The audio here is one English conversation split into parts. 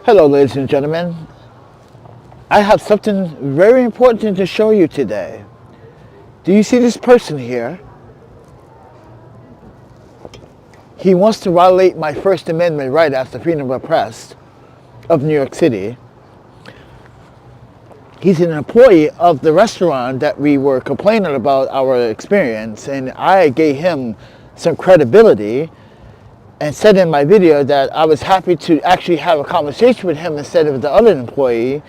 Hello, ladies and gentlemen. I have something very important to show you today. Do you see this person here? He wants to violate my First Amendment right as the freedom of press of New York City. He's an employee of the restaurant that we were complaining about our experience, and I gave him some credibility and said in my video that I was happy to actually have a conversation with him instead of the other employee,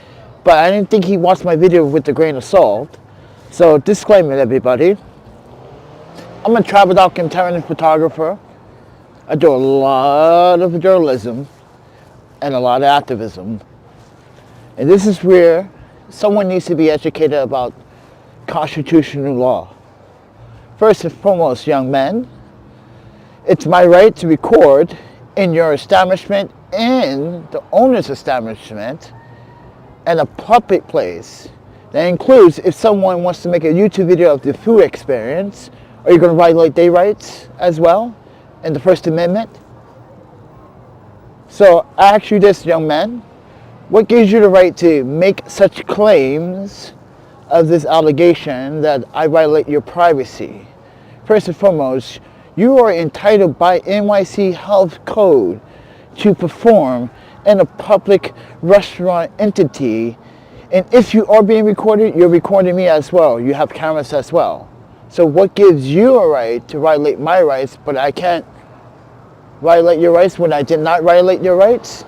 but I didn't think he watched my video with a grain of salt. So disclaimer, everybody. I'm a travel documentarian and photographer. I do a lot of journalism and a lot of activism. And this is where someone needs to be educated about constitutional law. First and foremost, young men, it's my right to record in your establishment, in the owner's establishment, and a public place. That includes if someone wants to make a YouTube video of the food experience, are you going to violate their rights as well in the First Amendment? So I ask you this, young man, what gives you the right to make such claims of this allegation that I violate your privacy? First and foremost, you are entitled by NYC Health Code to perform in a public restaurant entity. And if you are being recorded, you're recording me as well. You have cameras as well. So what gives you a right to violate my rights, but I can't violate your rights when I did not violate your rights?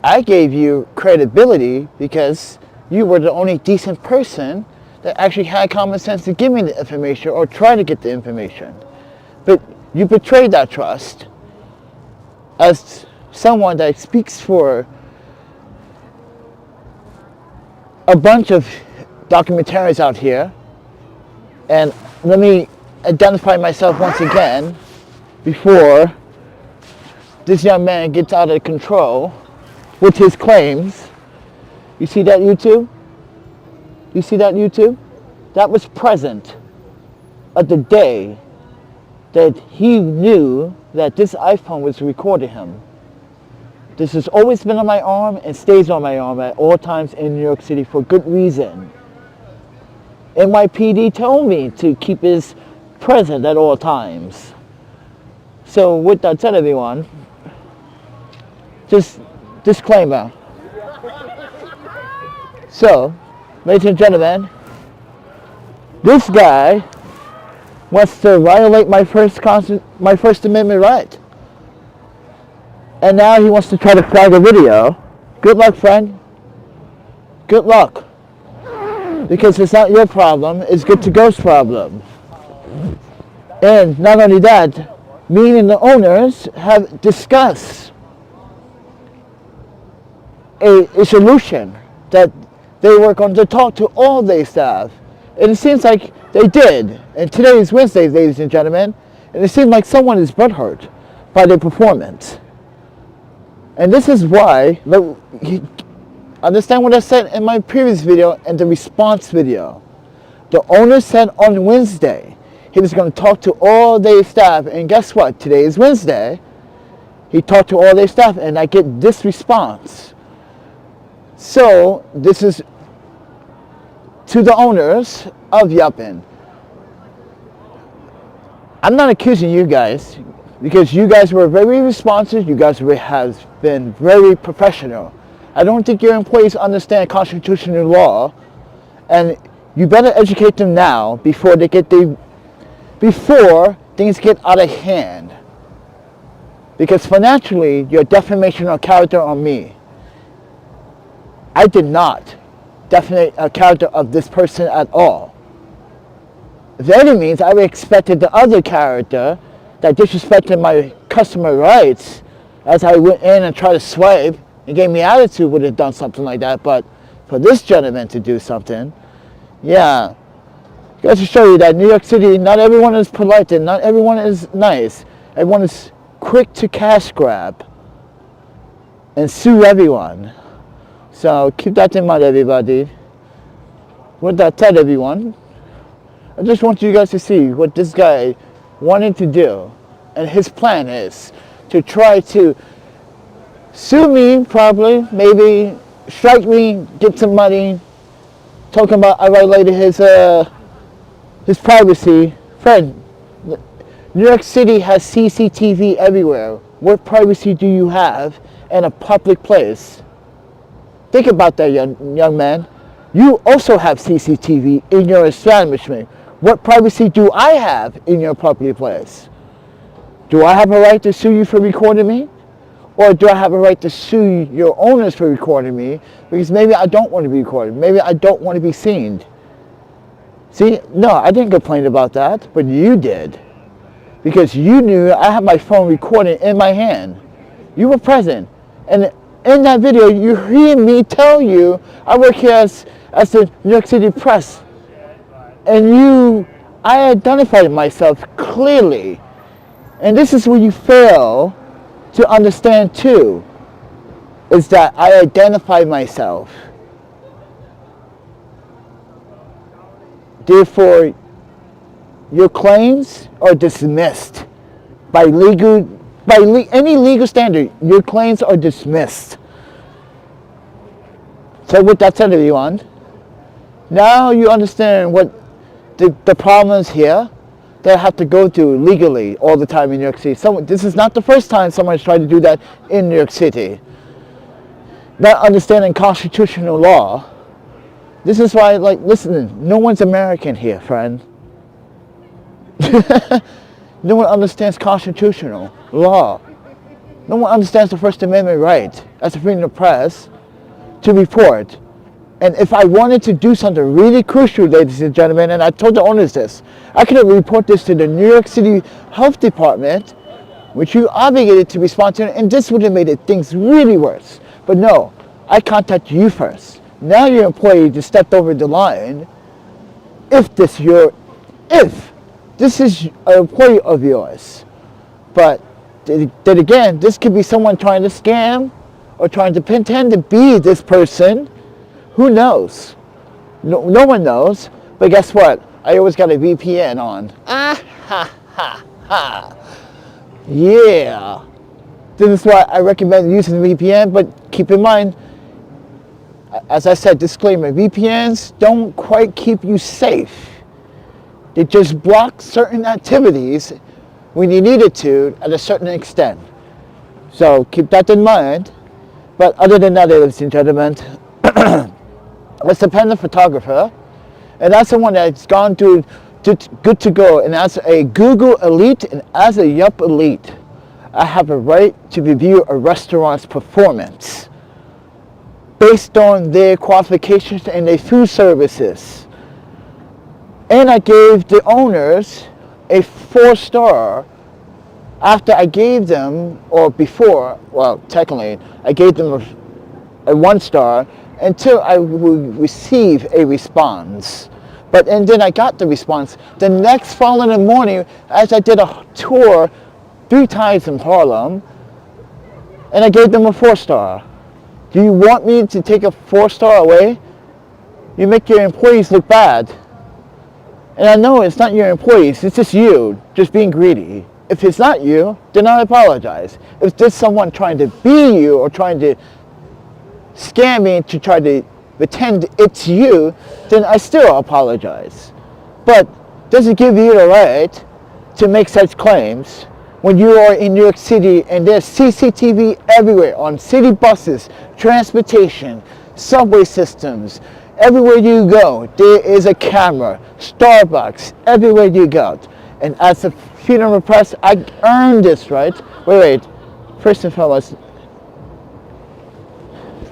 I gave you credibility because you were the only decent person that actually had common sense to give me the information or try to get the information. But you betrayed that trust. As someone that speaks for a bunch of documentarians out here, and let me identify myself once again before this young man gets out of control with his claims. You see that, YouTube? You see that, YouTube? That was present at the day that he knew that this iPhone was recording him. This has always been on my arm and stays on my arm at all times in New York City for good reason. NYPD told me to keep this present at all times. So with that said, everyone, just disclaimer. So, ladies and gentlemen, this guy wants to violate my First Amendment right. And now he wants to try to flag a video. Good luck, friend. Good luck. Because it's not your problem, it's Good to Go's problem. And not only that, me and the owners have discussed a solution that they work on to talk to all their staff. And it seems like they did. And today is Wednesday, ladies and gentlemen. And it seems like someone is butthurt by their performance. And this is why, understand what I said in my previous video and the response video. The owner said on Wednesday he was going to talk to all their staff. And guess what? Today is Wednesday. He talked to all their staff and I get this response. So this is to the owners of Yumpling. I'm not accusing you guys because you guys were very responsive. You guys have been very professional. I don't think your employees understand constitutional law, and you better educate them now before things get out of hand. Because financially, you're defamation of character on me. I did not defamate a character of this person at all. If that means I expected the other character that disrespected my customer rights as I went in and tried to swipe and gave me attitude would have done something like that. But for this gentleman to do something, yeah. Goes to show you that New York City, not everyone is polite and not everyone is nice. Everyone is quick to cash grab and sue everyone. So keep that in mind, everybody. With that said, everyone, I just want you guys to see what this guy wanted to do. And his plan is to try to sue me probably, maybe strike me, get some money, talking about I violated his privacy. Friend, New York City has CCTV everywhere. What privacy do you have in a public place? Think about that, young man. You also have CCTV in your establishment. What privacy do I have in your public place? Do I have a right to sue you for recording me? Or do I have a right to sue your owners for recording me? Because maybe I don't want to be recorded. Maybe I don't want to be seen. See, no, I didn't complain about that, but you did. Because you knew I had my phone recording in my hand. You were present. And in that video, you hear me tell you, I work here as the New York City Press. And I identified myself clearly. And this is where you fail to understand too, is that I identify myself. Therefore, your claims are dismissed by any legal standard. Your claims are dismissed. So with that said, everyone, now you understand what the problems here that I have to go through legally all the time in New York City. This is not the first time someone's tried to do that in New York City. Not understanding constitutional law. This is why, like, listen, no one's American here, friend. No one understands constitutional law. No one understands the First Amendment right as a freedom of press to report. And if I wanted to do something really crucial, ladies and gentlemen, and I told the owners this, I could report this to the New York City Health Department, which you obligated to respond to, and this would have made things really worse. But no, I contacted you first. Now your employee just stepped over the line. If this is an employee of yours. But then again, this could be someone trying to scam or trying to pretend to be this person. Who knows? No one knows. But guess what? I always got a VPN on. Yeah. This is why I recommend using the VPN, but keep in mind, as I said, disclaimer, VPNs don't quite keep you safe. They just block certain activities when you need it to at a certain extent. So keep that in mind. But other than that, ladies and gentlemen, that's ThePandaPhotographer, and that's the one that's gone to good to go. And as a Google Elite and as a Yelp Elite, I have a right to review a restaurant's performance based on their qualifications and their food services. And I gave the owners a 4-star after I gave them, or before, well, technically, I gave them a 1-star until I would receive a response. And then I got the response the next following morning as I did a tour 3 times in Harlem, and I gave them a 4-star. Do you want me to take a 4-star away? You make your employees look bad. And I know it's not your employees, it's just you, just being greedy. If it's not you, then I apologize. If there's someone trying to be you or trying to scam me to try to pretend it's you, then I still apologize. But does it give you the right to make such claims when you are in New York City and there's CCTV everywhere on city buses, transportation, subway systems, everywhere you go, there is a camera, Starbucks, everywhere you go. And as a freedom of press, I earned this right. Wait, first and foremost,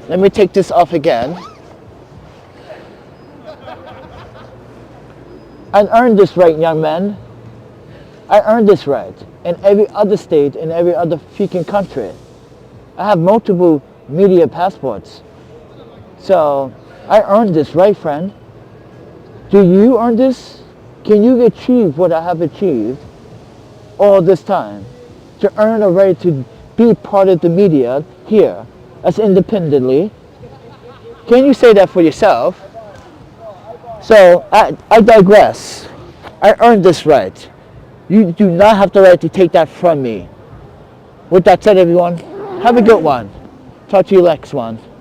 let me take this off again. I earned this right, young man. I earned this right in every other state, in every other freaking country. I have multiple media passports. So, I earned this right, friend. Do you earn this? Can you achieve what I have achieved all this time? To earn a right to be part of the media here, as independently. Can you say that for yourself? So, I digress. I earned this right. You do not have the right to take that from me. With that said, everyone, have a good one. Talk to you next one.